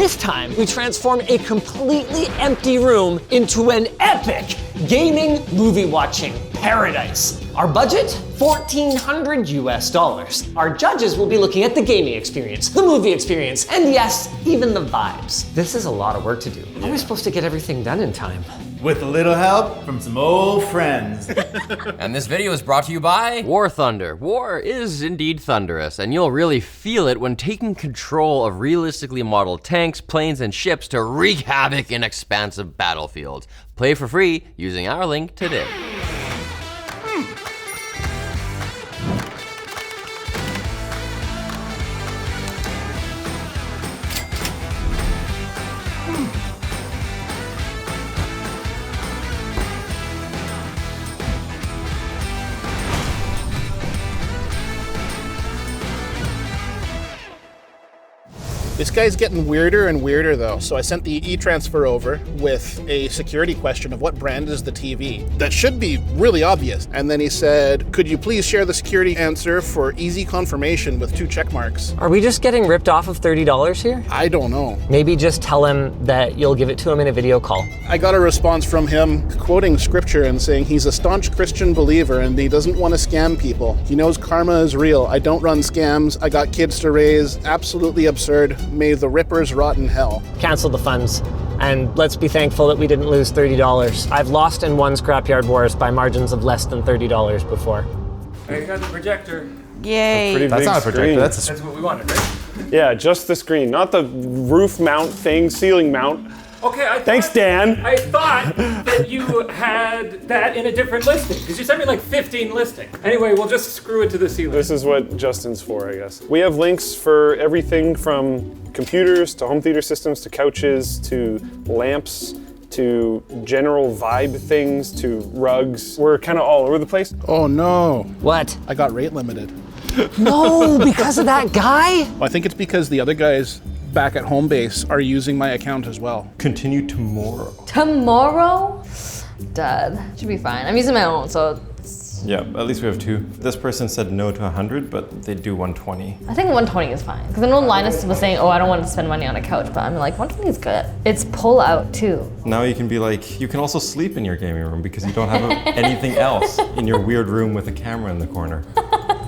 this time, we transform a completely empty room into an epic gaming movie watching paradise. Our budget? $1,400 US. Our judges will be looking at the gaming experience, the movie experience, and yes, even the vibes. This is a lot of work to do. How are we supposed to get everything done in time? With a little help from some old friends. And this video is brought to you by War Thunder. War is indeed thunderous, and you'll really feel it when taking control of realistically modeled tanks, planes, and ships to wreak havoc in expansive battlefields. Play for free using our link today. This guy's getting weirder and weirder though, so I sent the e-transfer over with a security question of what brand is the TV. That should be really obvious. And then he said, could you please share the security answer for easy confirmation with 2 check marks? Are we just getting ripped off of $30 here? I don't know. Maybe just tell him that you'll give it to him in a video call. I got a response from him quoting scripture and saying he's a staunch Christian believer and he doesn't want to scam people. He knows karma is real. I don't run scams. I got kids to raise. Absolutely absurd. May the rippers rot in hell. Cancel the funds, and let's be thankful that we didn't lose $30. I've lost and won Scrapyard Wars by margins of less than $30 before. I got the projector. Yay. That's not a projector, That's what we wanted, right? Yeah, just the screen, not the roof mount thing, ceiling mount. Okay, Thanks, Dan. I thought that you had that in a different listing, because you sent me like 15 listings. Anyway, we'll just screw it to the ceiling. This is what Justin's for, I guess. We have links for everything from computers to home theater systems to couches to lamps to general vibe things to rugs. We're kind of all over the place. Oh no. What? I got rate limited. No, because of that guy? Well, I think it's because the other guys back at home base are using my account as well. Continue tomorrow. Tomorrow? Dad, should be fine. I'm using my own, so it's... Yeah, at least we have 2. This person said no to 100, but they do 120. I think 120 is fine. Because I know Linus was saying, oh, I don't want to spend money on a couch, but I'm like, 120 is good. It's pull out too. Now you can be like, you can also sleep in your gaming room because you don't have anything else in your weird room with a camera in the corner.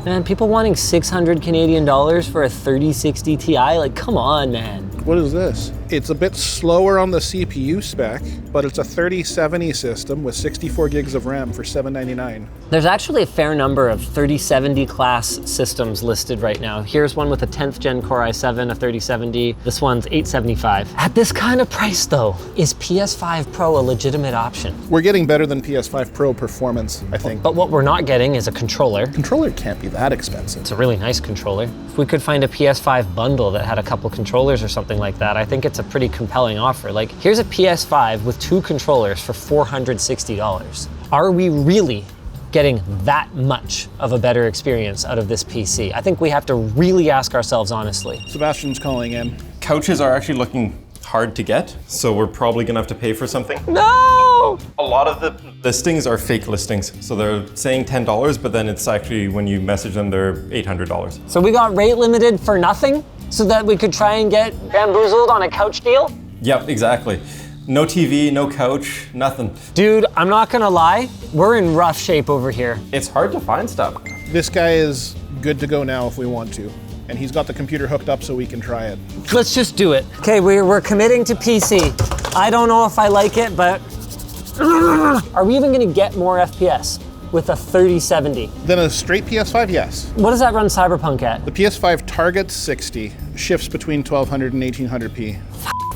Man, people wanting 600 Canadian dollars for a 3060 Ti, like, come on, man. What is this? It's a bit slower on the CPU spec, but it's a 3070 system with 64 gigs of RAM for $799. There's actually a fair number of 3070 class systems listed right now. Here's one with a 10th gen Core i7, a 3070. This one's $875. At this kind of price though, is PS5 Pro a legitimate option? We're getting better than PS5 Pro performance, I think. But what we're not getting is a controller. Controller can't be that expensive. It's a really nice controller. If we could find a PS5 bundle that had a couple controllers or something like that, I think it's a pretty compelling offer. Like, here's a PS5 with 2 controllers for $460. Are we really getting that much of a better experience out of this PC? I think we have to really ask ourselves honestly. Sebastian's calling in. Couches are actually looking hard to get, so we're probably gonna have to pay for something. No! A lot of the listings are fake listings. So they're saying $10, but then it's actually, when you message them, they're $800. So we got rate limited for nothing so that we could try and get bamboozled on a couch deal? Yep, exactly. No TV, no couch, nothing. Dude, I'm not gonna lie, we're in rough shape over here. It's hard to find stuff. This guy is good to go now if we want to. And he's got the computer hooked up so we can try it. Let's just do it. Okay, we're committing to PC. I don't know if I like it, but are we even gonna get more FPS with a 3070? Then a straight PS5, yes. What does that run Cyberpunk at? The PS5 targets 60, shifts between 1200 and 1800p.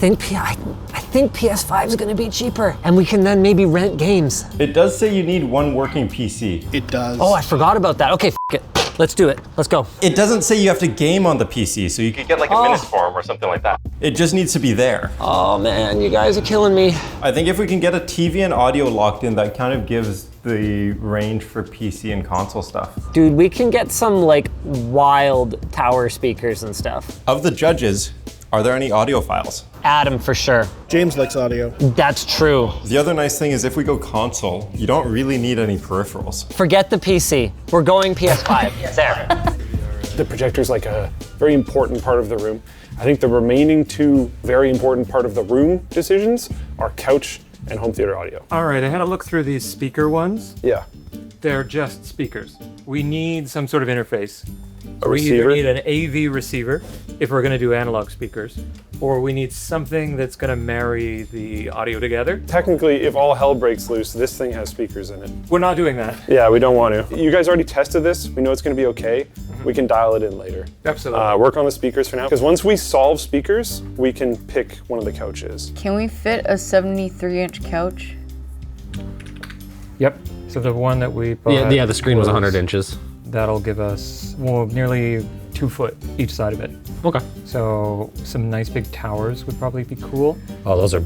I think PS5 is gonna be cheaper, and we can then maybe rent games. It does say you need 1 working PC. It does. Oh, I forgot about that. Okay, it. Let's do it. Let's go. It doesn't say you have to game on the PC, so you could get like a Miniform or something like that. It just needs to be there. Oh man, you guys are killing me. I think if we can get a TV and audio locked in, that kind of gives the range for PC and console stuff. Dude, we can get some like wild tower speakers and stuff. Of the judges, are there any audio files? Adam, for sure. James likes audio. That's true. The other nice thing is if we go console, you don't really need any peripherals. Forget the PC. We're going PS5. There. The projector's like a very important part of the room. I think the remaining two very important part of the room decisions are couch and home theater audio. All right, I had a look through these speaker ones. Yeah. They're just speakers. We need some sort of interface. A We receiver? either need an AV receiver if we're gonna do analog speakers, or we need something that's gonna marry the audio together. Technically, if all hell breaks loose, this thing has speakers in it. We're not doing that. Yeah, we don't want to. You guys already tested this. We know it's going to be okay. We can dial it in later. Absolutely. Work on the speakers for now. Because once we solve speakers, we can pick one of the couches. Can we fit a 73-inch couch? Yep. So the one that we bought. Yeah, the screen was 100 inches. That'll give us, well, nearly 2 foot each side of it. Okay. So some nice big towers would probably be cool Oh, those are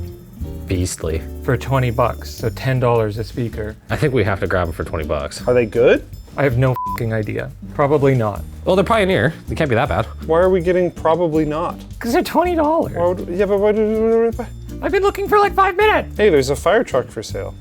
beastly. for 20 bucks. So $10 a speaker. I think we have to grab them for 20 bucks. Are they good? I have no fucking idea. Probably not. Well, they're Pioneer. They can't be that bad. Why are we getting probably not? Because they're $20. Yeah, but why did I've been looking for like 5 minutes. Hey, there's a fire truck for sale.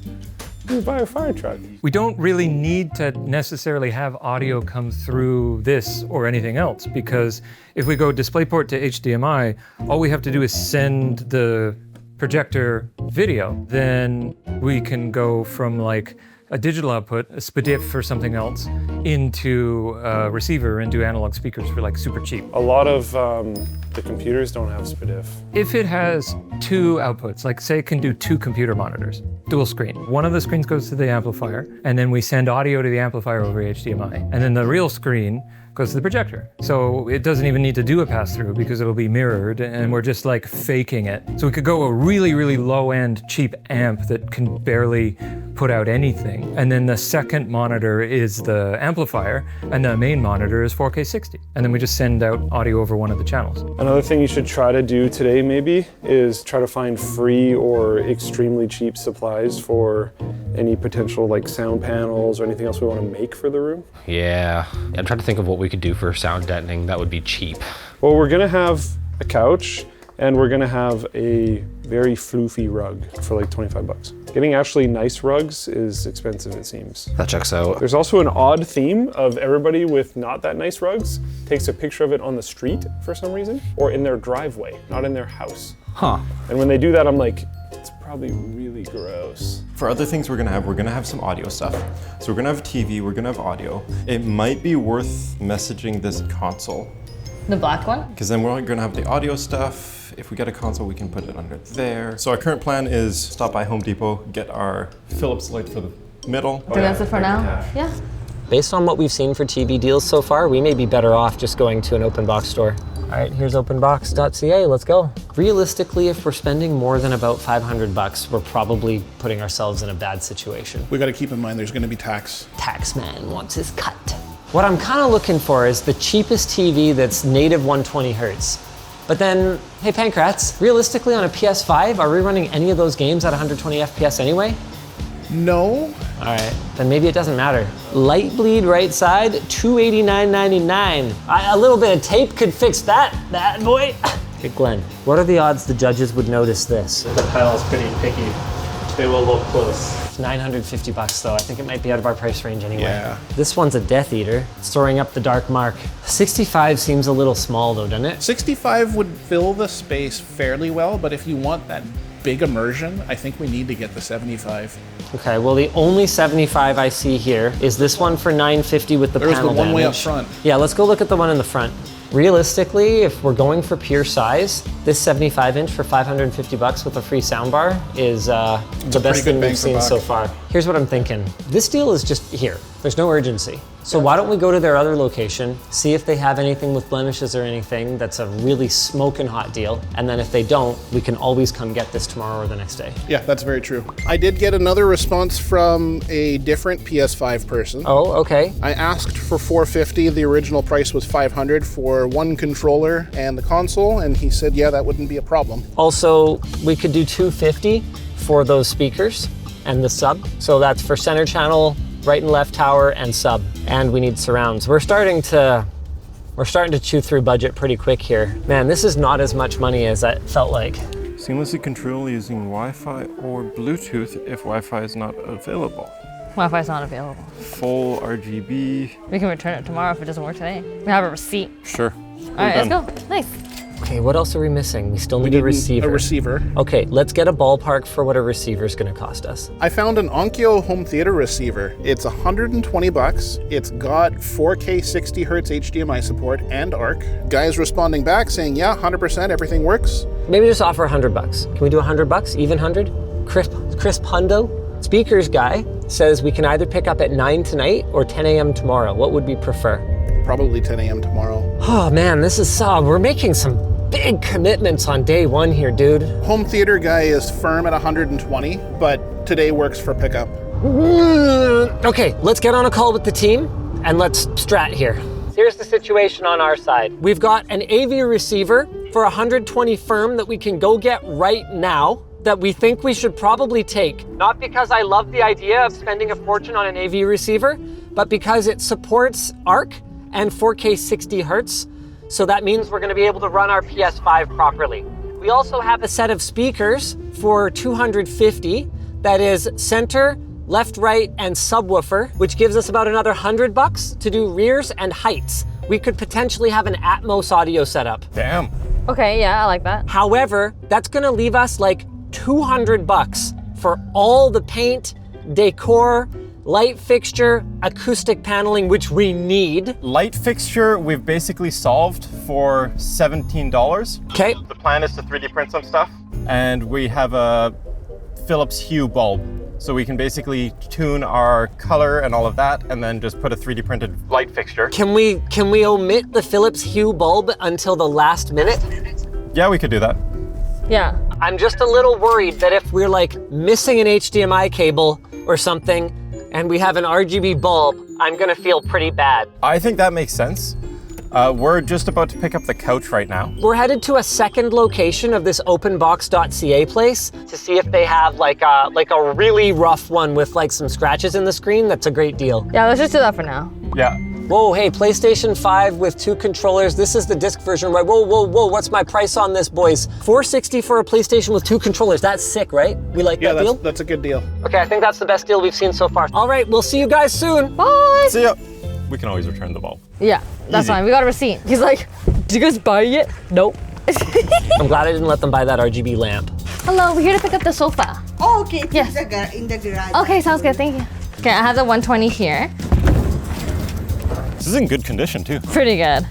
You buy a fire truck. We don't really need to necessarily have audio come through this or anything else, because if we go DisplayPort to HDMI, all we have to do is send the projector video. Then we can go from like a digital output, a SPDIF or something else, into a receiver and do analog speakers for like super cheap. A lot of the computers don't have SPDIF. If it has 2 outputs, like say it can do 2 computer monitors, dual screen. One of the screens goes to the amplifier, and then we send audio to the amplifier over HDMI. And then the real screen goes to the projector. So it doesn't even need to do a pass-through because it'll be mirrored, and we're just like faking it. So we could go a really, really low-end cheap amp that can barely put out anything. And then the second monitor is the amplifier, and the main monitor is 4K 60. And then we just send out audio over one of the channels. Another thing you should try to do today maybe is try to find free or extremely cheap supplies for any potential like sound panels or anything else we want to make for the room. Yeah. I'm trying to think of what we could do for sound deadening that would be cheap. Well, we're gonna have a couch and we're gonna have a very floofy rug for like 25 bucks. Getting actually nice rugs is expensive, it seems. That checks out. There's also an odd theme of everybody with not that nice rugs takes a picture of it on the street for some reason, or in their driveway, not in their house. Huh. And when they do that, I'm like, it's probably really gross. For other things we're gonna have some audio stuff. So we're gonna have TV, we're gonna have audio. It might be worth messaging this console, The black one? because then we're gonna have the audio stuff. If we get a console, we can put it under there. So our current plan is stop by Home Depot, get our Philips light for the middle. I think that's it for now. Yeah. Based on what we've seen for TV deals so far, we may be better off just going to an open box store. All right, here's openbox.ca, let's go. Realistically, if we're spending more than about 500 bucks, we're probably putting ourselves in a bad situation. We got to keep in mind there's going to be tax. Taxman wants his cut. What I'm kind of looking for is the cheapest TV that's native 120 hertz. But then, hey Pancrats, realistically on a PS5, are we running any of those games at 120 FPS anyway? No. All right, then maybe it doesn't matter. Light bleed right side, $289.99. A little bit of tape could fix that bad boy. Hey Glenn, what are the odds the judges would notice this? The panel's pretty picky. They will look close. It's 950 bucks though. I think it might be out of our price range anyway. Yeah. This one's a Death Eater, storing up the dark mark. 65 seems a little small though, doesn't it? 65 would fill the space fairly well, but if you want that big immersion, I think we need to get the 75. Okay, well the only 75 I see here is this one for 950 with the There's panel the one way up damage. front. Yeah, let's go look at the one in the front. Realistically, if we're going for pure size, this 75 inch for 550 bucks with a free soundbar is the best thing we've seen so far. Here's what I'm thinking. This deal is just here. There's no urgency. So why don't we go to their other location, see if they have anything with blemishes or anything that's a really smoking hot deal. And then if they don't, we can always come get this tomorrow or the next day. Yeah, that's very true. I did get another response from a different PS5 person. Oh, okay. I asked for $450. The original price was $500 for one controller and the console, and he said, yeah, that wouldn't be a problem. Also, we could do $250 for those speakers and the sub. So that's for center channel, right and left tower, and sub. And we need surrounds. We're starting to chew through budget pretty quick here. Man, this is not as much money as I felt like. Seamlessly control using Wi-Fi or Bluetooth if Wi-Fi is not available. Wi-Fi's not available. Full RGB. We can return it tomorrow if it doesn't work today. We have a receipt. Sure. All right, let's go. Nice. Okay, what else are we missing? We still need a receiver. A receiver. Okay, let's get a ballpark for what a receiver is going to cost us. I found an Onkyo home theater receiver. It's $120. It's got 4K 60 Hertz HDMI support and ARC. Guy's responding back saying, yeah, 100%, everything works. Maybe just offer $100. Can we do $100? Even 100? Crisp hundo? Speakers guy says we can either pick up at 9 tonight or 10 a.m. tomorrow. What would we prefer? Probably 10 a.m. tomorrow. Oh man, this is we're making some big commitments on day one here, dude. Home theater guy is firm at 120, but today works for pickup. Okay, let's get on a call with the team and let's strat here. Here's the situation on our side. We've got an AV receiver for 120 firm that we can go get right now that we think we should probably take. Not because I love the idea of spending a fortune on an AV receiver, but because it supports ARC and 4K 60 Hertz. So that means we're gonna be able to run our PS5 properly. We also have a set of speakers for 250 that is center, left, right, and subwoofer, which gives us about another $100 to do rears and heights. We could potentially have an Atmos audio setup. Damn. Okay, yeah, I like that. However, that's gonna leave us like $200 for all the paint, decor, light fixture, acoustic paneling, which we need. Light fixture, we've basically solved for $17. Okay. The plan is to 3D print some stuff, and we have a Philips Hue bulb. So we can basically tune our color and all of that, and then just put a 3D printed light fixture. Can we omit the Philips Hue bulb until the last minute? Yeah, we could do that. Yeah. I'm just a little worried that if we're like missing an HDMI cable or something, and we have an RGB bulb, I'm gonna feel pretty bad. I think that makes sense. We're just about to pick up the couch right now. We're headed to a second location of this openbox.ca place to see if they have like a really rough one with like some scratches in the screen. That's a great deal. Yeah, let's just do that for now. Yeah. Whoa, hey, PlayStation 5 with 2 controllers. This is the disc version, right? Whoa, what's my price on this, boys? $460 for a PlayStation with 2 controllers. That's sick, right? We like that deal? Yeah, that's a good deal. Okay, I think that's the best deal we've seen so far. All right, we'll see you guys soon. Bye. See ya. We can always return the bulb. Yeah, that's fine. We got a receipt. He's like, did you guys buy it? Nope. I'm glad I didn't let them buy that RGB lamp. Hello, we're here to pick up the sofa. Oh, okay. It's Yes. in the garage. Okay, sounds good. Thank you. Okay, I have the 120 here. This is in good condition too. Pretty good.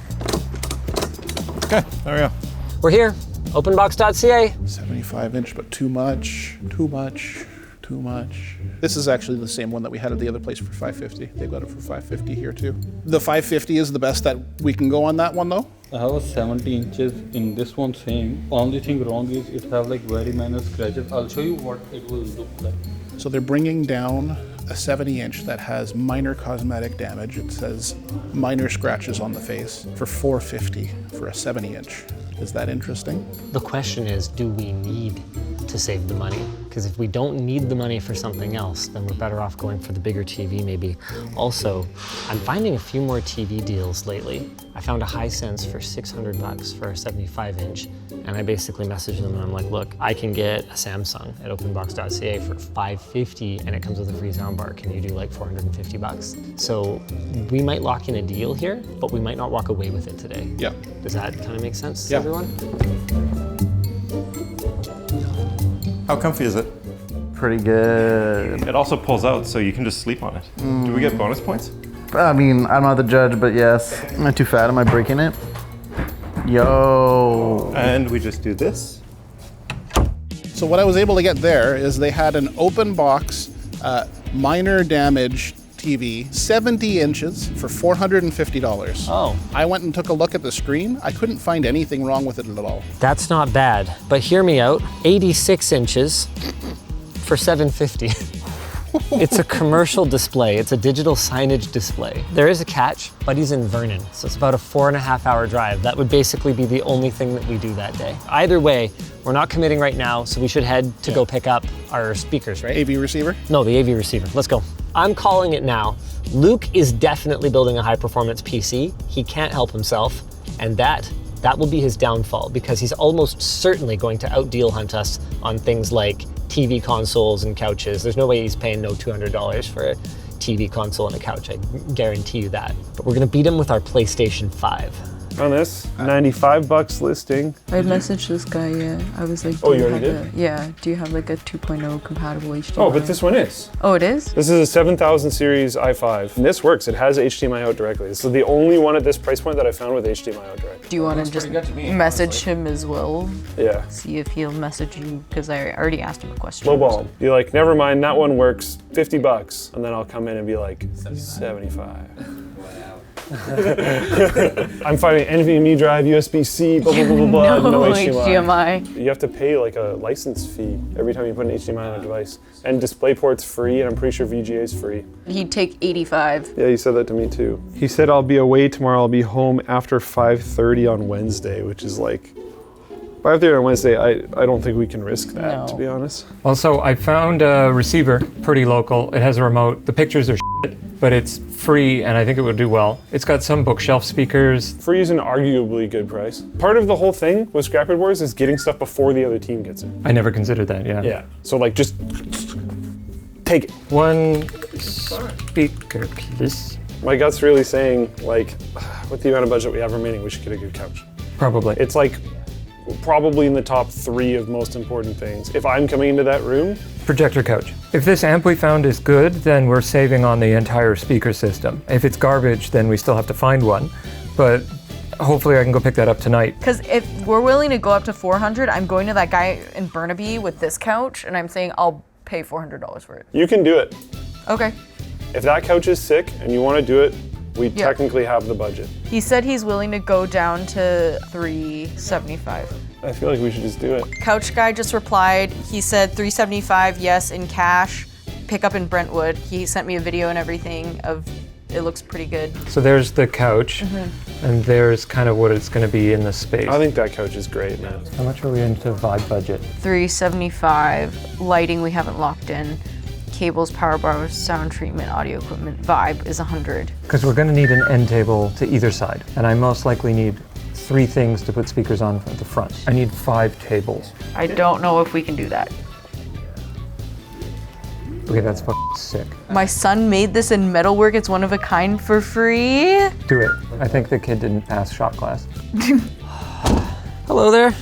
Okay, there we go. We're here, openbox.ca. 75-inch, but too much. This is actually the same one that we had at the other place for $550. They've got it for $550 here too. The $550 is the best that we can go on that one though? I have a 70 inches in this one same. Only thing wrong is it have like very minor scratches. I'll show you what it will look like. So they're bringing down a 70-inch that has minor cosmetic damage. It says minor scratches on the face for $450 for a 70-inch. Is that interesting? The question is, do we need to save the money? Because if we don't need the money for something else, then we're better off going for the bigger TV maybe. Also, I'm finding a few more TV deals lately. I found a Hisense for $600 for a 75-inch, and I basically messaged them and I'm like, look, I can get a Samsung at openbox.ca for $550 and it comes with a free soundbar. Can you do like $450? So we might lock in a deal here, but we might not walk away with it today. Yeah. Does that kind of make sense to Yeah. everyone? How comfy is it? Pretty good. It also pulls out, so you can just sleep on it. Do we get bonus points? I mean, I'm not the judge, but yes. Am I too fat? Am I breaking it? Yo. And we just do this. So what I was able to get there is they had an open box, minor damage TV, 70 inches for $450. Oh. I went and took a look at the screen. I couldn't find anything wrong with it at all. That's not bad, but hear me out. 86 inches for $750. It's a commercial display. It's a digital signage display. There is a catch, but he's in Vernon, so it's about a 4.5-hour drive. That would basically be the only thing that we do that day. Either way, we're not committing right now, so we should head to go pick up our speakers, right? AV receiver? No, the AV receiver. Let's go. I'm calling it now. Luke is definitely building a high-performance PC. He can't help himself, and that will be his downfall because he's almost certainly going to out-deal hunt us on things like TV consoles and couches. There's no way he's paying no $200 for a TV console and a couch. I guarantee you that. But we're gonna beat him with our PlayStation 5. On this, $95 listing. I messaged this guy, yeah. I was like, Oh, do you have already did? Yeah, do you have like a 2.0 compatible HDMI? Oh, but this one is. Oh, it is? This is a 7000 series i5. And this works, it has HDMI out directly. This is the only one at this price point that I found with HDMI out directly. Do you want to just message him as well? Yeah. See if he'll message you, because I already asked him a question. Lowball him. Be like, never mind, that one works, $50. And then I'll come in and be like, 75. I'm finding NVMe drive, USB-C, blah, blah, blah, blah, blah, no HDMI. You have to pay like a license fee every time you put an HDMI on a device. And DisplayPort's free, and I'm pretty sure VGA's free. He'd take 85. Yeah, he said that to me too. He said, I'll be away tomorrow, I'll be home after 5:30 on Wednesday, which is like, 5:30 on Wednesday, I don't think we can risk that, to be honest. Also, I found a receiver, pretty local. It has a remote. The pictures are shit, but it's free, and I think it would do well. It's got some bookshelf speakers. Free is an arguably good price. Part of the whole thing with Scrapyard Wars is getting stuff before the other team gets it. I never considered that, yeah. Yeah, so like just take it. One speaker, please. My gut's really saying, like, with the amount of budget we have remaining, we should get a good couch. Probably. It's like probably in the top 3 of most important things. If I'm coming into that room. Projector couch. If this amp we found is good, then we're saving on the entire speaker system. If it's garbage, then we still have to find one. But hopefully I can go pick that up tonight. Because if we're willing to go up to 400, I'm going to that guy in Burnaby with this couch, and I'm saying I'll pay $400 for it. You can do it. Okay. If that couch is sick and you want to do it, we technically have the budget. He said he's willing to go down to $375. I feel like we should just do it. Couch guy just replied. He said $375, yes, in cash. Pick up in Brentwood. He sent me a video and everything of. It looks pretty good. So there's the couch, and there's kind of what it's going to be in the space. I think that couch is great, man. How much are we into Vibe budget? $375. Lighting we haven't locked in. Cables, power bars, sound treatment, audio equipment. Vibe is 100. Because we're going to need an end table to either side, and I most likely need 3 things to put speakers on at the front. I need 5 tables. I don't know if we can do that. Okay, that's fucking sick. My son made this in metalwork. It's one of a kind for free. Do it. I think the kid didn't pass shop class. Hello there.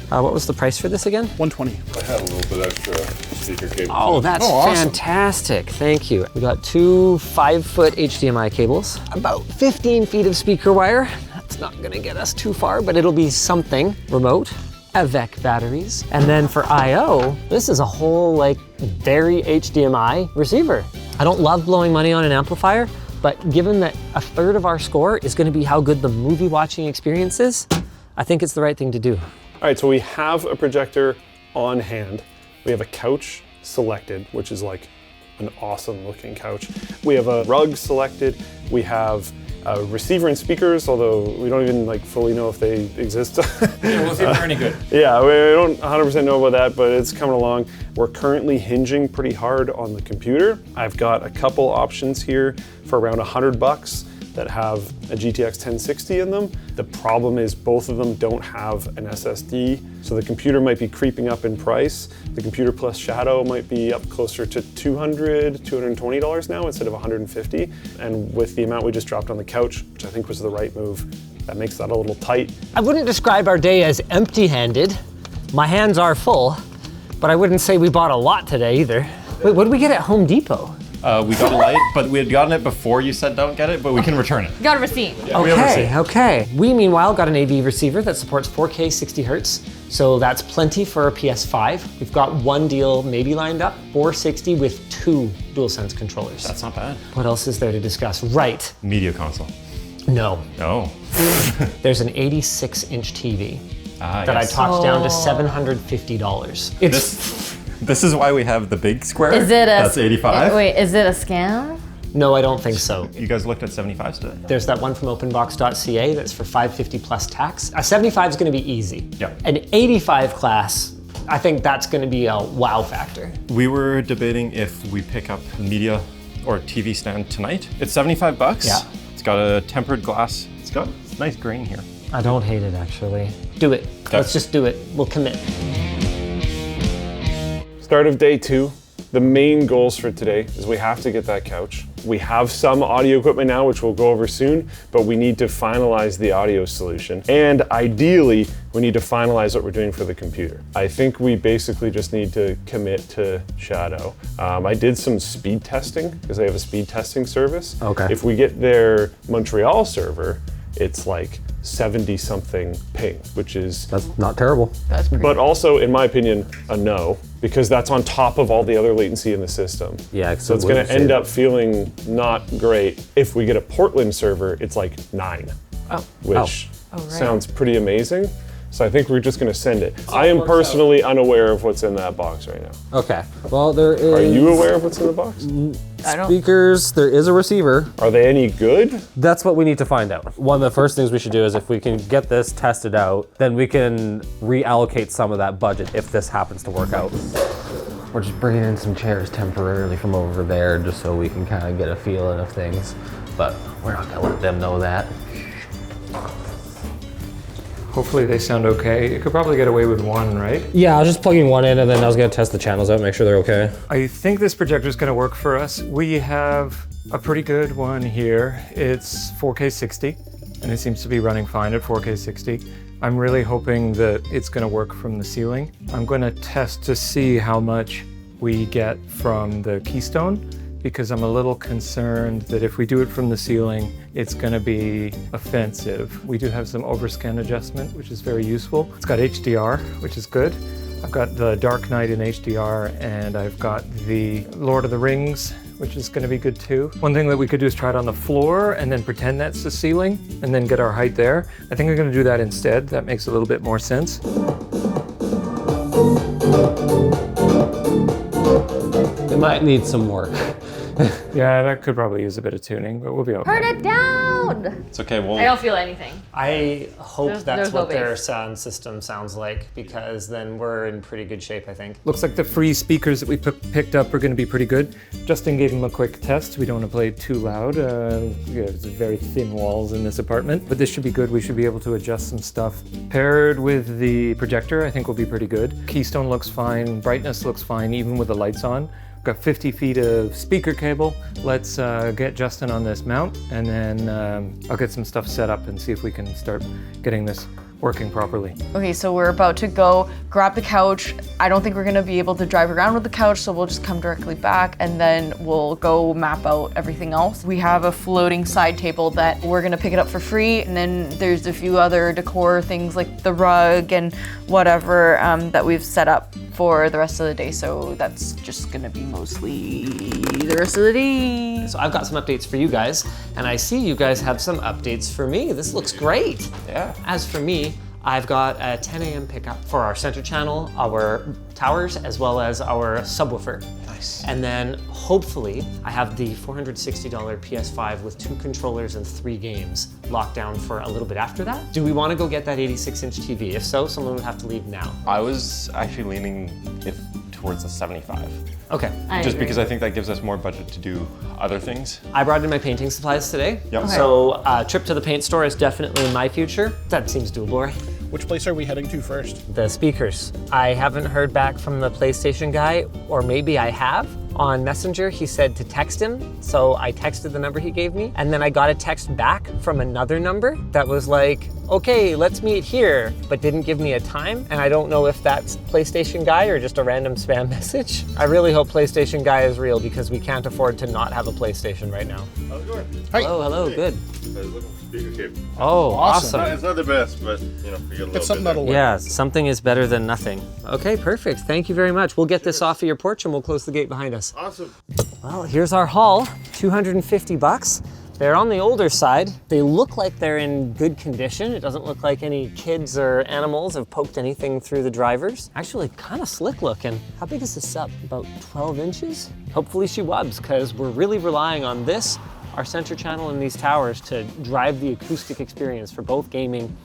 What was the price for this again? $120. I had a little bit extra speaker cable. Oh, that's awesome. fantastic. Thank you. We got 2 5-foot HDMI cables, about 15 feet of speaker wire. That's not gonna get us too far, but it'll be something. Remote, Avec batteries. And then for I/O, this is a whole like very HDMI receiver. I don't love blowing money on an amplifier, but given that a third of our score is gonna be how good the movie watching experience is, I think it's the right thing to do. All right, so we have a projector on hand. We have a couch selected, which is like an awesome looking couch. We have a rug selected. We have a receiver and speakers, although we don't even like fully know if they exist. Yeah, we'll see if they're any good. Yeah, we don't 100% know about that, but it's coming along. We're currently hinging pretty hard on the computer. I've got a couple options here for around $100 that have a GTX 1060 in them. The problem is both of them don't have an SSD, so the computer might be creeping up in price. The computer plus Shadow might be up closer to $200, $220 now instead of $150. And with the amount we just dropped on the couch, which I think was the right move, that makes that a little tight. I wouldn't describe our day as empty-handed. My hands are full, but I wouldn't say we bought a lot today either. Wait, what did we get at Home Depot? We got a light, but we had gotten it before you said don't get it, but we can return it. Got a receipt. Yeah, we have a receipt. Okay. We, meanwhile, got an AV receiver that supports 4K 60 hertz, so that's plenty for a PS5. We've got one deal maybe lined up, 460 with 2 DualSense controllers. That's not bad. What else is there to discuss? Right. Media console. No. No. There's an 86-inch TV that yes. I talked down to $750. This is why we have the big square. Is it a? That's 85. Wait, is it a scam? No, I don't think so. You guys looked at 75s today? There's that one from openbox.ca that's for $550 plus tax. A 75 is going to be easy. Yeah. An 85 class, I think that's going to be a wow factor. We were debating if we pick up media or TV stand tonight. It's $75. Yeah. It's got a tempered glass. It's got nice grain here. I don't hate it, actually. Do it. Okay. Let's just do it. We'll commit. Start of day 2. The main goals for today is we have to get that couch. We have some audio equipment now, which we'll go over soon, but we need to finalize the audio solution. And ideally, we need to finalize what we're doing for the computer. I think we basically just need to commit to Shadow. I did some speed testing because they have a speed testing service. Okay. If we get their Montreal server, it's like 70 something ping, which is... That's not terrible. That's pretty But also, in my opinion, a no, because that's on top of all the other latency in the system. Yeah, so it's gonna end up feeling not great. If we get a Portland server, it's like 9, which sounds pretty amazing. So I think we're just gonna send it. I am personally unaware of what's in that box right now. Okay, well there is... Are you aware of what's in the box? Speakers, there is a receiver. Are they any good? That's what we need to find out. One of the first things we should do is if we can get this tested out, then we can reallocate some of that budget if this happens to work out. We're just bringing in some chairs temporarily from over there just so we can kind of get a feeling of things. But we're not gonna let them know that. Hopefully they sound okay. You could probably get away with one, right? Yeah, I was just plugging one in and then I was gonna test the channels out, make sure they're okay. I think this projector is gonna work for us. We have a pretty good one here. It's 4K 60, and it seems to be running fine at 4K 60. I'm really hoping that it's gonna work from the ceiling. I'm gonna test to see how much we get from the Keystone, because I'm a little concerned that if we do it from the ceiling, it's gonna be offensive. We do have some overscan adjustment, which is very useful. It's got HDR, which is good. I've got the Dark Knight in HDR, and I've got the Lord of the Rings, which is gonna be good too. One thing that we could do is try it on the floor and then pretend that's the ceiling and then get our height there. I think I'm gonna do that instead. That makes a little bit more sense. It might need some work. Yeah, that could probably use a bit of tuning, but we'll be okay. Turn it down! It's okay, I don't feel anything. I hope that's there's no what their bass. sound system sounds like, because then we're in pretty good shape, I think. Looks like the free speakers that we picked up are going to be pretty good. Justin gave them a quick test. We don't want to play it too loud. There's very thin walls in this apartment, but this should be good. We should be able to adjust some stuff. Paired with the projector, I think will be pretty good. Keystone looks fine. Brightness looks fine, even with the lights on. Got 50 feet of speaker cable. Let's get Justin on this mount, and then I'll get some stuff set up and see if we can start getting this working properly. Okay, so we're about to go grab the couch. I don't think we're gonna be able to drive around with the couch, so we'll just come directly back and then we'll go map out everything else. We have a floating side table that we're gonna pick it up for free, and then there's a few other decor things like the rug and whatever that we've set up for the rest of the day, so that's just gonna be mostly the rest of the day. So I've got some updates for you guys, and I see you guys have some updates for me. This looks great. Yeah. As for me, I've got a 10 a.m. pickup for our center channel, our towers, as well as our subwoofer. Nice. And then hopefully I have the $460 PS5 with 2 controllers and 3 games locked down for a little bit after that. Do we want to go get that 86-inch TV? If so, someone would have to leave now. I was actually leaning towards the 75. Okay. Just because I think that gives us more budget to do other things. I brought in my painting supplies today. Yep. Okay. So trip to the paint store is definitely in my future. That seems doable, right? Which place are we heading to first? The speakers. I haven't heard back from the PlayStation guy, or maybe I have. On Messenger, he said to text him, so I texted the number he gave me, and then I got a text back from another number that was like, okay, let's meet here, but didn't give me a time, and I don't know if that's PlayStation guy or just a random spam message. I really hope PlayStation guy is real, because we can't afford to not have a PlayStation right now. How's it going? Hi. Hello, good. I was looking for speaker cable. Oh, awesome. It's not the best, but you know, we get a little It's something bit that'll work. Yeah, something is better than nothing. Okay, perfect. Thank you very much. We'll get this off of your porch and we'll close the gate behind us. Awesome. Well, here's our haul, 250 bucks. They're on the older side. They look like they're in good condition. It doesn't look like any kids or animals have poked anything through the drivers. Actually, kind of slick looking. How big is this sub? About 12 inches? Hopefully she wubs, because we're really relying on this, our center channel, and these towers to drive the acoustic experience for both gaming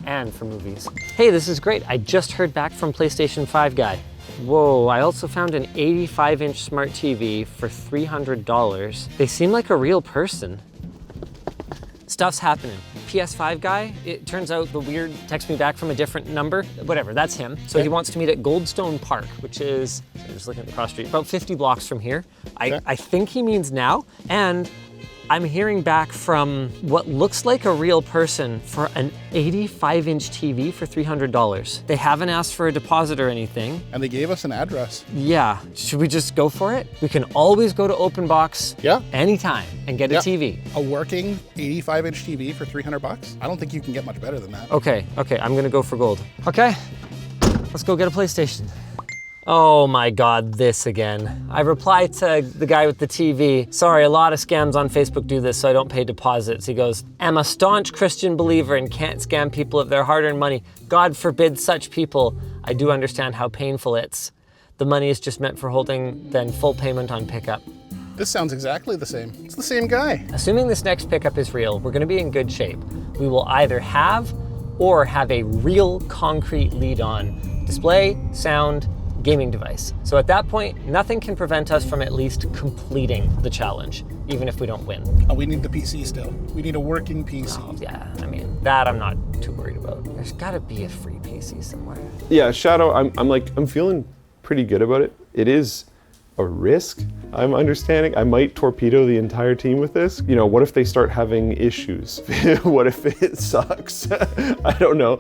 and for movies. Hey, this is great. I just heard back from PlayStation 5 guy. Whoa, I also found an 85-inch smart TV for $300. They seem like a real person. Stuff's happening. PS5 guy, it turns out the weird texted me back from a different number. Whatever, that's him. So he wants to meet at Goldstone Park, which is, so I'm just looking at the cross street, about 50 blocks from here. I think he means now. And I'm hearing back from what looks like a real person for an 85-inch TV for $300. They haven't asked for a deposit or anything. And they gave us an address. Yeah, should we just go for it? We can always go to Open Box anytime and get a TV. A working 85-inch TV for $300? I don't think you can get much better than that. Okay, I'm gonna go for gold. Okay, let's go get a PlayStation. Oh my God, this again. I replied to the guy with the TV, sorry, a lot of scams on Facebook do this so I don't pay deposits. He goes, I'm a staunch Christian believer and can't scam people of their hard-earned money. God forbid such people. I do understand how painful it's. The money is just meant for holding then full payment on pickup. This sounds exactly the same. It's the same guy. Assuming this next pickup is real, we're gonna be in good shape. We will either have or have a real concrete lead on display, sound, gaming device. So at that point, nothing can prevent us from at least completing the challenge, even if we don't win. Oh, we need the PC still. We need a working PC. Oh, yeah, I mean, that I'm not too worried about. There's gotta be a free PC somewhere. Yeah, Shadow, I'm feeling pretty good about it. It is a risk, I'm understanding. I might torpedo the entire team with this. You know, what if they start having issues? What if it sucks? I don't know.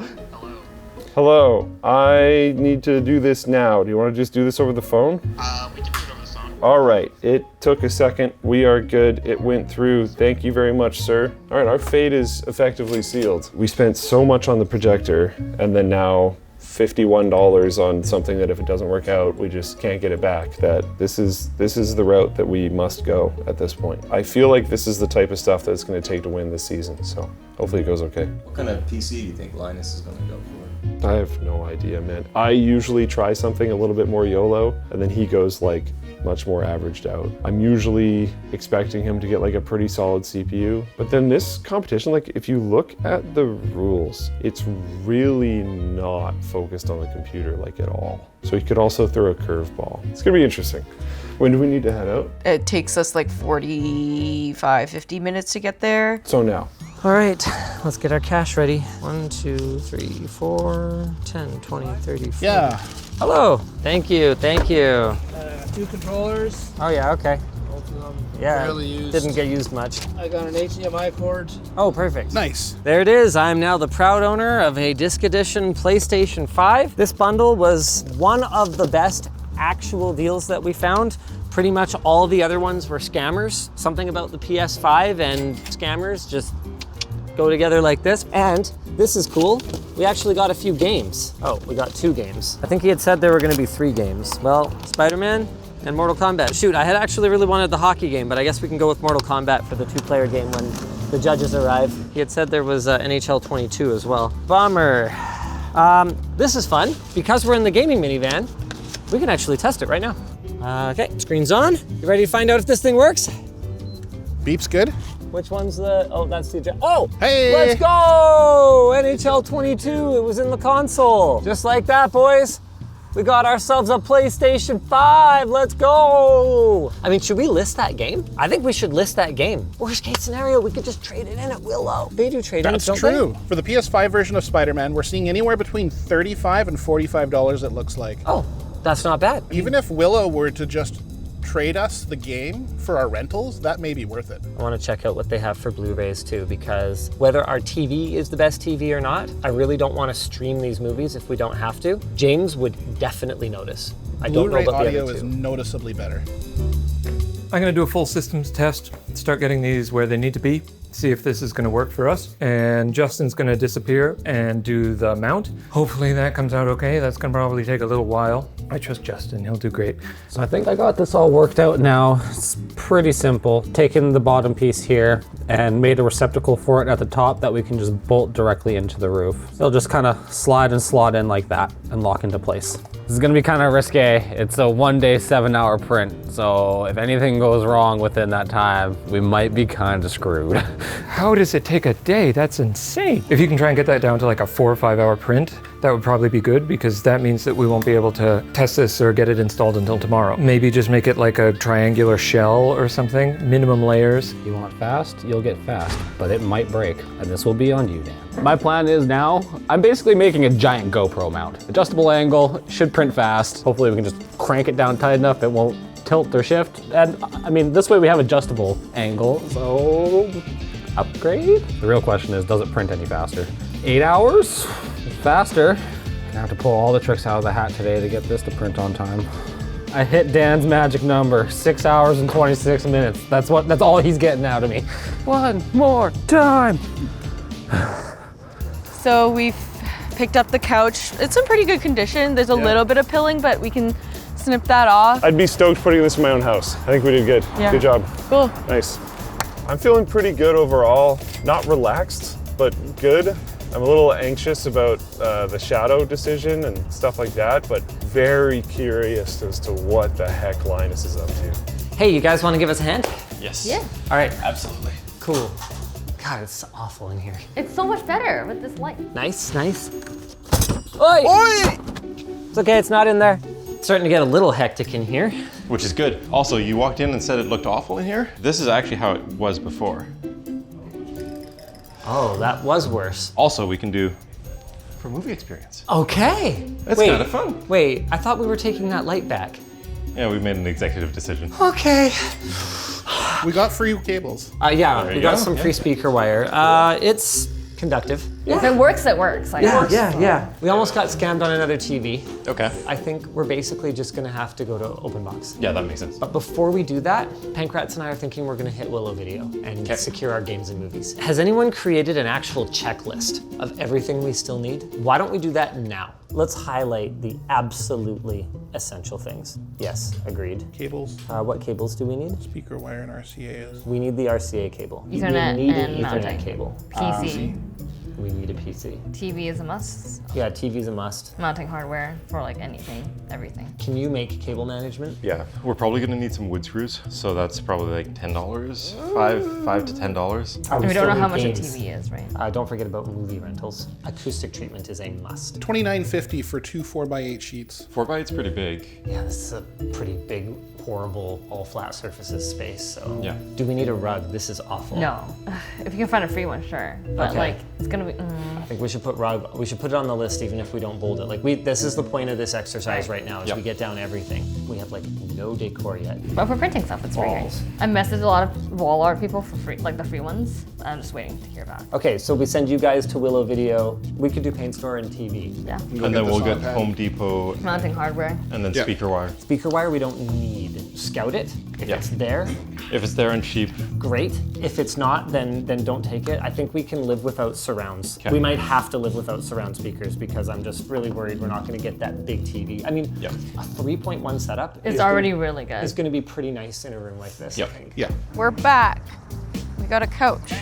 Hello, I need to do this now. Do you want to just do this over the phone? We can do it over the phone. All right, it took a second. We are good. It went through. Thank you very much, sir. All right, our fate is effectively sealed. We spent so much on the projector, and then now $51 on something that if it doesn't work out, we just can't get it back. That this is the route that we must go at this point. I feel like this is the type of stuff that it's going to take to win this season, so hopefully it goes okay. What kind of PC do you think Linus is going to go for? I have no idea, man. I usually try something a little bit more YOLO, and then he goes like much more averaged out. I'm usually expecting him to get like a pretty solid CPU, but then this competition, like if you look at the rules, it's really not focused on the computer like at all. So he could also throw a curveball. It's gonna be interesting. When do we need to head out? It takes us like 45, 50 minutes to get there. So now. All right, let's get our cash ready. 1, 2, 3, 4, 10, 20, 30, 40. Yeah. Hello, thank you. 2 controllers. Oh yeah, okay. Both of them Yeah, barely used. didn't get used much. I got an HDMI cord. Oh, perfect. Nice. There it is. I'm now the proud owner of a Disc Edition PlayStation 5. This bundle was one of the best actual deals that we found. Pretty much all the other ones were scammers. Something about the PS5 and scammers just go together like this. And this is cool. We actually got a few games. Oh, we got 2 games. I think he had said there were gonna be 3 games. Well, Spider-Man and Mortal Kombat. Shoot, I had actually really wanted the hockey game, but I guess we can go with Mortal Kombat for the 2-player game when the judges arrive. He had said there was NHL 22 as well. Bummer. This is fun. Because we're in the gaming minivan, we can actually test it right now. Okay, screen's on. You ready to find out if this thing works? Beep's good. Which one's the, oh, that's the, oh! Hey! Let's go! NHL 22, it was in the console. Just like that, boys. We got ourselves a PlayStation 5, let's go! I mean, should we list that game? I think we should list that game. Worst case scenario, we could just trade it in at Willow. They do trade-ins, don't they? That's true. For the PS5 version of Spider-Man, we're seeing anywhere between $35 and $45, it looks like. Oh, that's not bad. Even if Willow were to just trade us the game for our rentals, that may be worth it. I want to check out what they have for Blu-rays too, because whether our TV is the best TV or not, I really don't want to stream these movies if we don't have to. James would definitely notice. I don't know about the audio other two. is noticeably better. I'm gonna do a full systems test, start getting these where they need to be, see if this is gonna work for us. And Justin's gonna disappear and do the mount. Hopefully that comes out okay. That's gonna probably take a little while. I trust Justin, he'll do great. So I think I got this all worked out now. It's pretty simple. Taken the bottom piece here and made a receptacle for it at the top that we can just bolt directly into the roof. It'll just kind of slide and slot in like that and lock into place. This is gonna be kind of risque. It's a 1-day, 7-hour print. So if anything goes wrong within that time, we might be kind of screwed. How does it take a day? That's insane. If you can try and get that down to like a 4 or 5 hour print, that would probably be good because that means that we won't be able to test this or get it installed until tomorrow. Maybe just make it like a triangular shell or something, minimum layers. You want fast, you'll get fast, but it might break, and this will be on you, Dan. My plan is now, I'm basically making a giant GoPro mount. Adjustable angle, should print fast. Hopefully we can just crank it down tight enough, it won't tilt or shift. And I mean, this way we have adjustable angle, so upgrade? The real question is, does it print any faster? 8 hours? Faster. Gonna have to pull all the tricks out of the hat today to get this to print on time. I hit Dan's magic number, 6 hours and 26 minutes. That's all he's getting out of me. One more time. So we've picked up the couch. It's in pretty good condition. There's a little bit of pilling, but we can snip that off. I'd be stoked putting this in my own house. I think we did good. Yeah. Good job. Cool. Nice. I'm feeling pretty good overall. Not relaxed, but good. I'm a little anxious about the shadow decision and stuff like that, but very curious as to what the heck Linus is up to. Hey, you guys want to give us a hand? Yes. Yeah. All right. Absolutely. Cool. God, it's awful in here. It's so much better with this light. Nice, nice. Oi! Oi! It's okay, it's not in there. It's starting to get a little hectic in here. Which is good. Also, you walked in and said it looked awful in here. This is actually how it was before. Oh, that was worse. Also, we can do for movie experience. Okay. That's kind of fun. Wait, I thought we were taking that light back. Yeah, we made an executive decision. Okay. We got free cables. Yeah, There we you got go. some free speaker wire. It's conductive. If it works, it works. Like, Yeah. We almost got scammed on another TV. Okay. I think we're basically just gonna have to go to open box. Yeah, that makes sense. But before we do that, Pankrats and I are thinking we're gonna hit Willow Video and secure our games and movies. Has anyone created an actual checklist of everything we still need? Why don't we do that now? Let's highlight the absolutely essential things. Yes, agreed. Cables. What cables do we need? Speaker wire and RCAs. We need the RCA cable. Ethernet we need and an Ethernet mounting. cable. PC. We need a PC. TV is a must. Yeah, TV's a must. Mounting hardware for like anything, everything. Can you make cable management? Yeah, we're probably gonna need some wood screws, so that's probably like $10, $5 to $10. And we don't know how much a TV is, right? Don't forget about movie rentals. Acoustic treatment is a must. $29.50 for 2 4x8 sheets. 4x8's pretty big. Yeah, this is a pretty big, horrible, all flat surfaces space, so. Yeah. Do we need a rug? This is awful. No. If you can find a free one, sure. But Okay. like, it's gonna be, I think we should put rug, we should put it on the list even if we don't bold it. Like this is the point of this exercise right now, is we get down everything. We have like no decor yet. But for printing stuff, it's free. Walls. I messaged a lot of wall art people for free, like the free ones. I'm just waiting to hear back. Okay, so we send you guys to Willow Video. We could do Paint Store and TV. Yeah. And then we'll get Home Depot Mounting hardware. and then speaker wire. Speaker wire we don't need. Scout it. If it's there, If it's there and cheap. great. If it's not, then don't take it. I think we can live without surrounds. Okay. We might have to live without surround speakers because I'm just really worried we're not going to get that big TV. I mean, a 3.1 setup It's is already gonna, really good. It's going to be pretty nice in a room like this, I think. Yeah. We're back. We got a couch.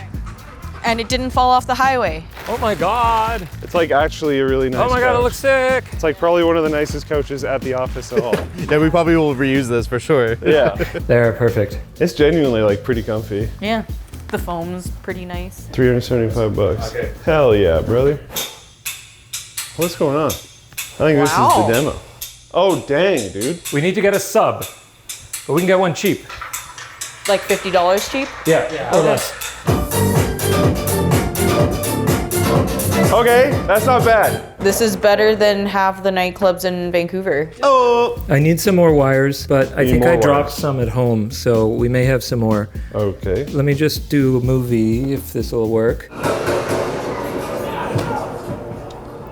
And it didn't fall off the highway. Oh my God. It's like actually a really nice Oh my God, it couch. looks sick. It's like probably one of the nicest couches at the office at all. Yeah, we probably will reuse this for sure. Yeah. They're perfect. It's genuinely like pretty comfy. Yeah. The foam's pretty nice. $375. Okay. Hell yeah, brother. What's going on? I think this is the demo. Oh, dang, dude. We need to get a sub, but we can get one cheap. Like $50 cheap? Yeah, or less. Okay, that's not bad. This is better than half the nightclubs in Vancouver. Oh! I need some more wires, but I Need think more I dropped wires. some at home, so we may have some more. Okay. Let me just do a movie, if this will work.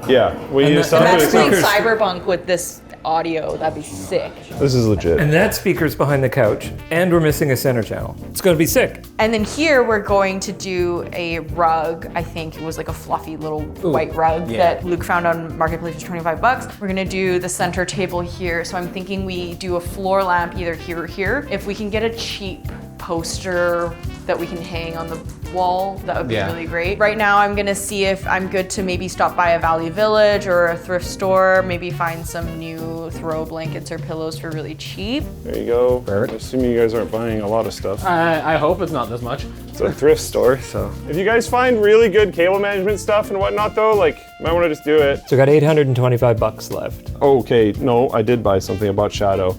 Yeah, we And use that- something. and That's playing Speakers. Cyberpunk with this audio. That'd be sick. This is legit. And that speaker's behind the couch, and we're missing a center channel. It's gonna be sick. And then here we're going to do a rug. I think it was like a fluffy little white rug that Luke found on Marketplace for $25. We're gonna do the center table here. So I'm thinking we do a floor lamp either here or here. If we can get a cheap poster that we can hang on the wall, that would be Yeah. really great. Right now, I'm gonna see if I'm good to maybe stop by a Value Village or a thrift store, maybe find some new throw blankets or pillows for really cheap. There you go. I'm assuming you guys aren't buying a lot of stuff. I hope it's not this much. It's a thrift store, so. If you guys find really good cable management stuff and whatnot though, like, you might wanna just do it. So we got 825 bucks left. Okay, no, I did buy something. I bought Shadow.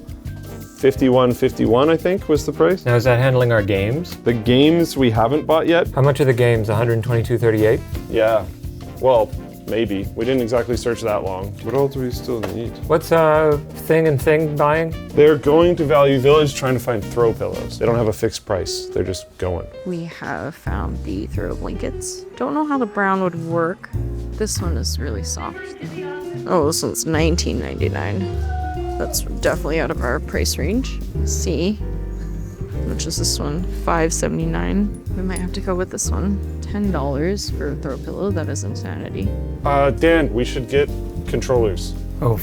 51.51, I think, was the price. Now is that handling our games? The games we haven't bought yet. How much are the games? 122.38? Yeah, well, maybe. We didn't exactly search that long. What else do we still need? What's Thing and Thing buying? They're going to Value Village trying to find throw pillows. They don't have a fixed price. They're just going. We have found the throw blankets. Don't know how the brown would work. This one is really soft. Oh, this one's $19.99. That's definitely out of our price range. Let's see. How much is this one? $5.79. We might have to go with this one. $10 for a throw pillow. That is insanity. Dan, we should get controllers. Oh,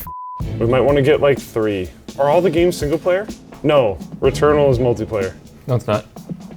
We might want to get like 3. Are all the games single player? No, Returnal is multiplayer. No, it's not.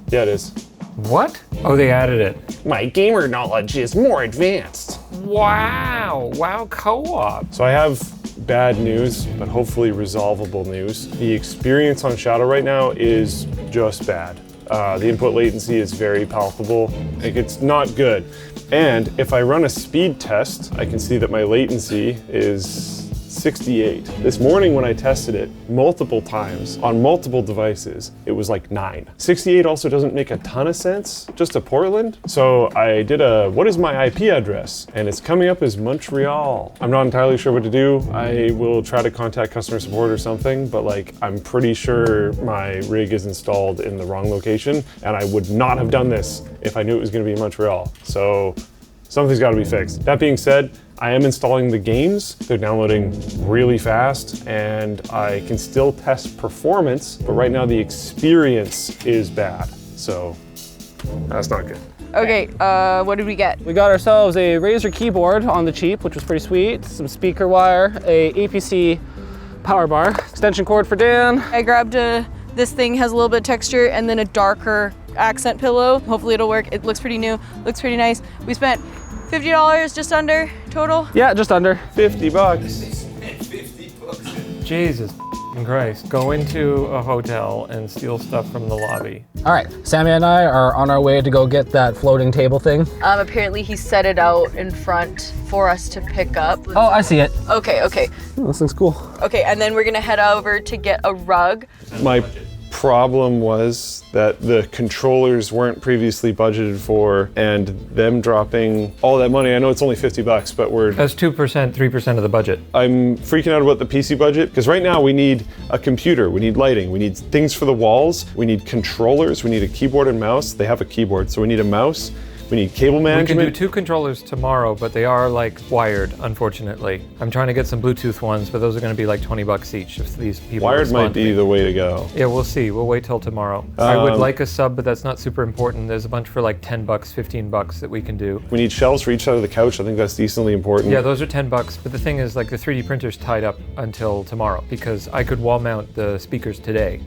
Yeah, it is. What? Oh, they added it. My gamer knowledge is more advanced. Wow. Wow, co-op. So I have bad news, but hopefully resolvable news. The experience on Shadow right now is just bad. The input latency is very palpable. Like, it's not good. And if I run a speed test, I can see that my latency is 68. This morning when I tested it multiple times on multiple devices, it was like 9. 68 also doesn't make a ton of sense, just to Portland. So I did a, what is my IP address? And it's coming up as Montreal. I'm not entirely sure what to do. I will try to contact customer support or something, but like, I'm pretty sure my rig is installed in the wrong location, and I would not have done this if I knew it was gonna be in Montreal. So something's gotta be fixed. That being said, I am installing the games. They're downloading really fast, and I can still test performance, but right now the experience is bad. So that's not good. Okay, what did we get? We got ourselves a Razer keyboard on the cheap, which was pretty sweet. Some speaker wire, a APC power bar, extension cord for Dan. I grabbed this thing has a little bit of texture, and then a darker accent pillow. Hopefully it'll work. It looks pretty new, looks pretty nice. We spent $50 just under total. Yeah, just under. 50 bucks. Jesus Christ. Go into a hotel and steal stuff from the lobby. All right, Sammy and I are on our way to go get that floating table thing. Apparently he set it out in front for us to pick up. Oh, I see it. Okay, okay. Oh, this looks cool. Okay, and then we're gonna head over to get a rug. My problem was that the controllers weren't previously budgeted for, and them dropping all that money. I know it's only 50 bucks, but That's 2%, 3% of the budget. I'm freaking out about the PC budget, because right now we need a computer, we need lighting, we need things for the walls, we need controllers, we need a keyboard and mouse. They have a keyboard, so we need a mouse. We need cable management. We can do 2 controllers tomorrow, but they are like wired, unfortunately. I'm trying to get some Bluetooth ones, but those are gonna be like 20 bucks each if these people Wired respond might to be me. the way to go. Yeah, we'll see. We'll wait till tomorrow. I would like a sub, but that's not super important. There's a bunch for like 10 bucks, 15 bucks that we can do. We need shelves for each side of the couch. I think that's decently important. Yeah, those are 10 bucks, but the thing is, like, the 3D printer's tied up until tomorrow because I could wall mount the speakers today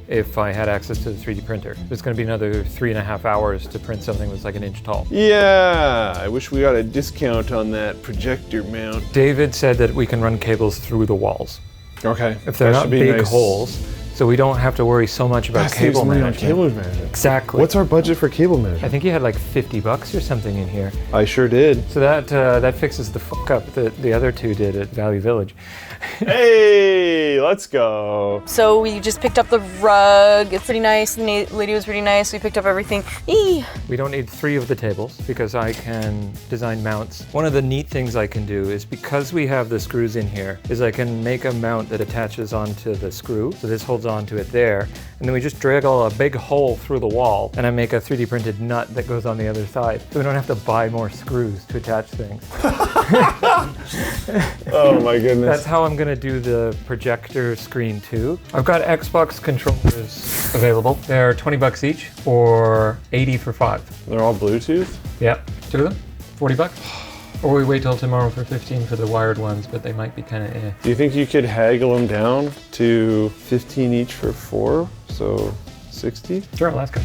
if I had access to the 3D printer. There's gonna be another 3.5 hours to print something that's like an inch tall. Yeah, I wish we got a discount on that projector mount. David said that we can run cables through the walls. Okay. If they're That not should be big nice. holes, so we don't have to worry so much about cable management. Cable management. Exactly. What's our budget for cable management? I think you had like 50 bucks or something in here. I sure did. So that fixes the fuck up that the other two did at Value Village. Hey, let's go. So we just picked up the rug. It's pretty nice. The lady was pretty nice. We picked up everything. Eee. We don't need 3 of the tables because I can design mounts. One of the neat things I can do is because we have the screws in here, is I can make a mount that attaches onto the screw. So this holds onto it there. And then we just drill a big hole through the wall and I make a 3D printed nut that goes on the other side. So we don't have to buy more screws to attach things. Oh my goodness. That's how I'm gonna do the projector screen too. I've got Xbox controllers available. They're 20 bucks each or 80 for 5. They're all Bluetooth? Yep, 2 of them, 40 bucks. Or we wait till tomorrow for 15 for the wired ones, but they might be kind of eh. Do you think you could haggle them down to 15 each for 4? So 60? Sure, Alaska.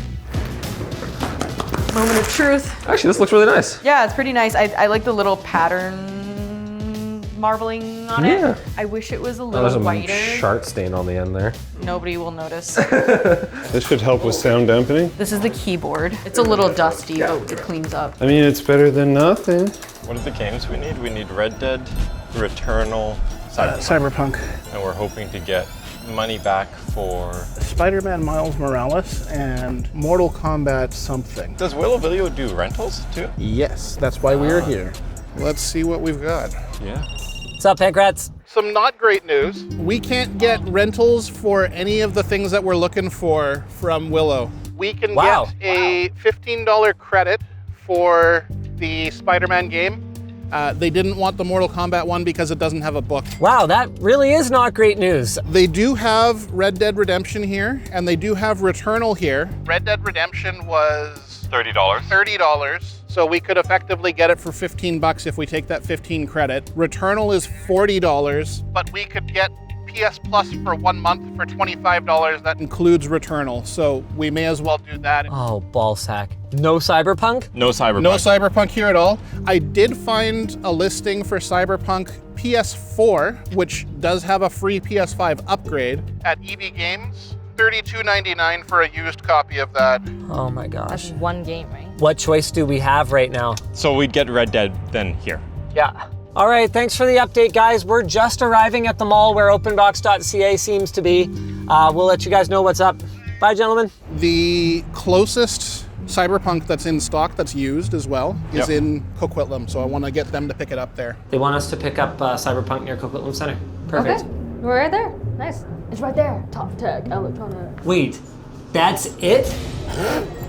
Moment of truth. Actually, this looks really nice. Yeah, it's pretty nice. I like the little pattern marbling on it. I wish it was a little There's whiter. a sharp stain on the end there. Nobody will notice. This should help with sound dampening. This is the keyboard. It's a little dusty, but it cleans up. I mean, it's better than nothing. What are the games we need? We need Red Dead, Returnal, Cyberpunk. And we're hoping to get money back for Spider-Man Miles Morales and Mortal Kombat something. Does Willow Video do rentals too? Yes, that's why we are here. Let's see what we've got. Yeah. What's up, Pankrats? Some not great news. We can't get rentals for any of the things that we're looking for from Willow. We can get a $15 credit for the Spider-Man game. They didn't want the Mortal Kombat one because it doesn't have a book. Wow, that really is not great news. They do have Red Dead Redemption here, and they do have Returnal here. Red Dead Redemption was $30. $30. So we could effectively get it for 15 bucks if we take that 15 credit. Returnal is $40, but we could get PS Plus for 1 month for $25. That includes Returnal, so we may as well do that. Oh, ballsack. No Cyberpunk? No Cyberpunk. No Cyberpunk here at all. I did find a listing for Cyberpunk PS4, which does have a free PS5 upgrade at EB Games. $32.99 for a used copy of that. Oh my gosh. That's one game, right? What choice do we have right now? So we'd get Red Dead then here. Yeah. All right, thanks for the update, guys. We're just arriving at the mall where openbox.ca seems to be. We'll let you guys know what's up. Bye, gentlemen. The closest Cyberpunk that's in stock, that's used as well, is in Coquitlam, so I want to get them to pick it up there. They want us to pick up Cyberpunk near Coquitlam Center. Perfect. Okay, we're right there. Nice. It's right there. Top tech, electronic. Wait, that's it?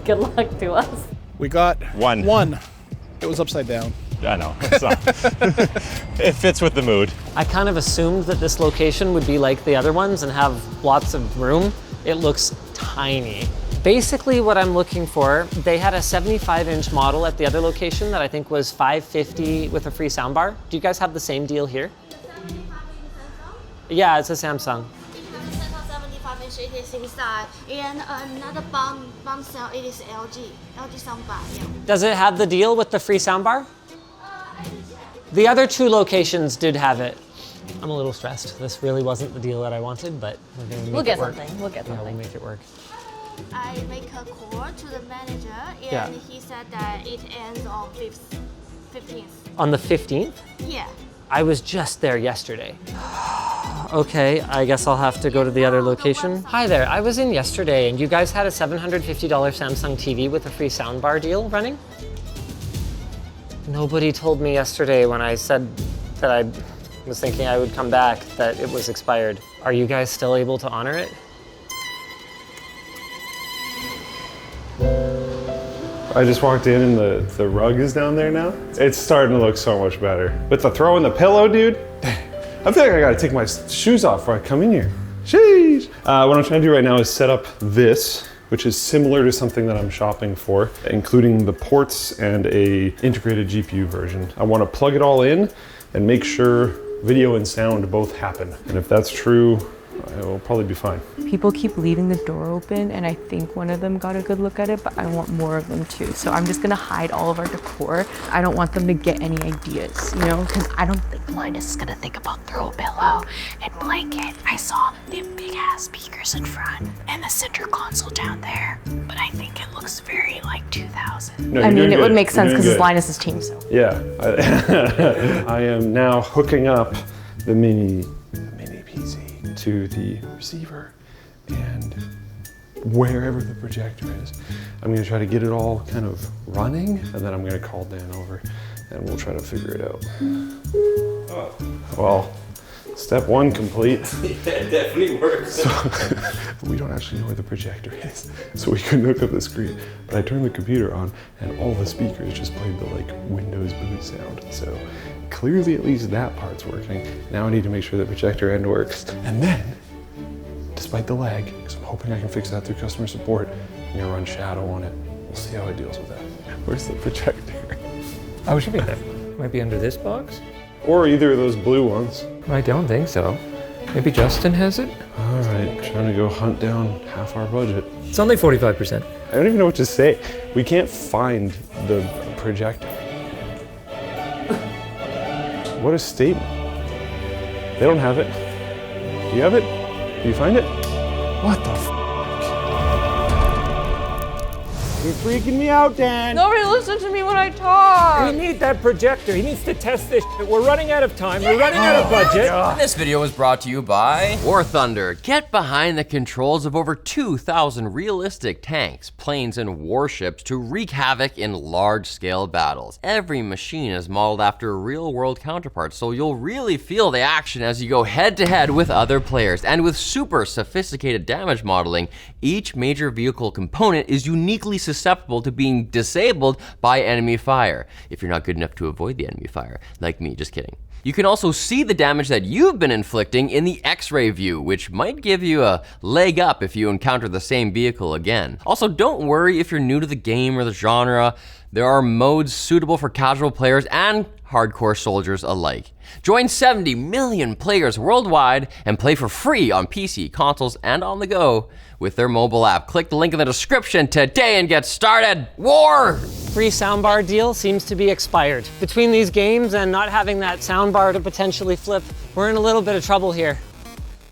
Good luck to us. We got one. It was upside down. I know. It's not. It fits with the mood. I kind of assumed that this location would be like the other ones and have lots of room. It looks tiny. Basically what I'm looking for, they had a 75-inch model at the other location that I think was $550 with a free soundbar. Do you guys have the same deal here? Yeah, it's a Samsung. It is inside, and another bump cell, it is LG soundbar. Yeah. Does it have the deal with the free soundbar? The other two locations did have it. I'm a little stressed. This really wasn't the deal that I wanted, but we're gonna make We'll it get work. something. We'll get Yeah, something. we'll make it work. I make a call to the manager, and Yeah. he said that it ends on 15th. On the 15th? Yeah. I was just there yesterday. Okay, I guess I'll have to go to the other location. Hi there, I was in yesterday and you guys had a $750 Samsung TV with a free soundbar deal running? Nobody told me yesterday when I said that I was thinking I would come back that it was expired. Are you guys still able to honor it? I just walked in and the rug is down there now. It's starting to look so much better. With the throw in the pillow, dude, I feel like I gotta take my shoes off before I come in here. Sheesh. What I'm trying to do right now is set up this, which is similar to something that I'm shopping for, including the ports and a integrated GPU version. I wanna plug it all in and make sure video and sound both happen. And if that's true, it will probably be fine. People keep leaving the door open, and I think one of them got a good look at it, but I want more of them too. So I'm just gonna hide all of our decor. I don't want them to get any ideas, you know, because I don't think Linus is gonna think about throw a pillow and blanket. I saw the big ass speakers in front and the center console down there, but I think it looks very like 2000. No, I mean, it would good. make sense You're because doing it's Linus's team, so. Yeah, I am now hooking up the mini PC to the receiver and wherever the projector is. I'm gonna try to get it all kind of running, and then I'm gonna call Dan over and we'll try to figure it out. Oh. Well, step one complete. Yeah, it definitely works. So, we don't actually know where the projector is, so we couldn't hook up the screen. But I turned the computer on and all the speakers just played the like Windows boot sound. So clearly at least that part's working. Now I need to make sure the projector end works. And then, despite the lag, because I'm hoping I can fix that through customer support, I'm gonna run Shadow on it. We'll see how it deals with that. Where's the projector? Oh, it should be there. Might be under this box? Or either of those blue ones. I don't think so. Maybe Justin has it? All right, trying to go hunt down half our budget. It's only 45%. I don't even know what to say. We can't find the projector. What a statement. They don't have it. Do you have it? Do you find it? What the f? You're freaking me out, Dan. Nobody listens to me when I talk. We need that projector. He needs to test this. We're running out of time. We're running out of budget. This video was brought to you by War Thunder. Get behind the controls of over 2,000 realistic tanks, planes, and warships to wreak havoc in large-scale battles. Every machine is modeled after real-world counterparts, so you'll really feel the action as you go head-to-head with other players. And with super sophisticated damage modeling, each major vehicle component is uniquely susceptible to being disabled by enemy fire, if you're not good enough to avoid the enemy fire, like me, just kidding. You can also see the damage that you've been inflicting in the X-ray view, which might give you a leg up if you encounter the same vehicle again. Also, don't worry if you're new to the game or the genre. There are modes suitable for casual players and hardcore soldiers alike. Join 70 million players worldwide and play for free on PC, consoles, and on the go with their mobile app. Click the link in the description today and get started. War! Free soundbar deal seems to be expired. Between these games and not having that soundbar to potentially flip, we're in a little bit of trouble here.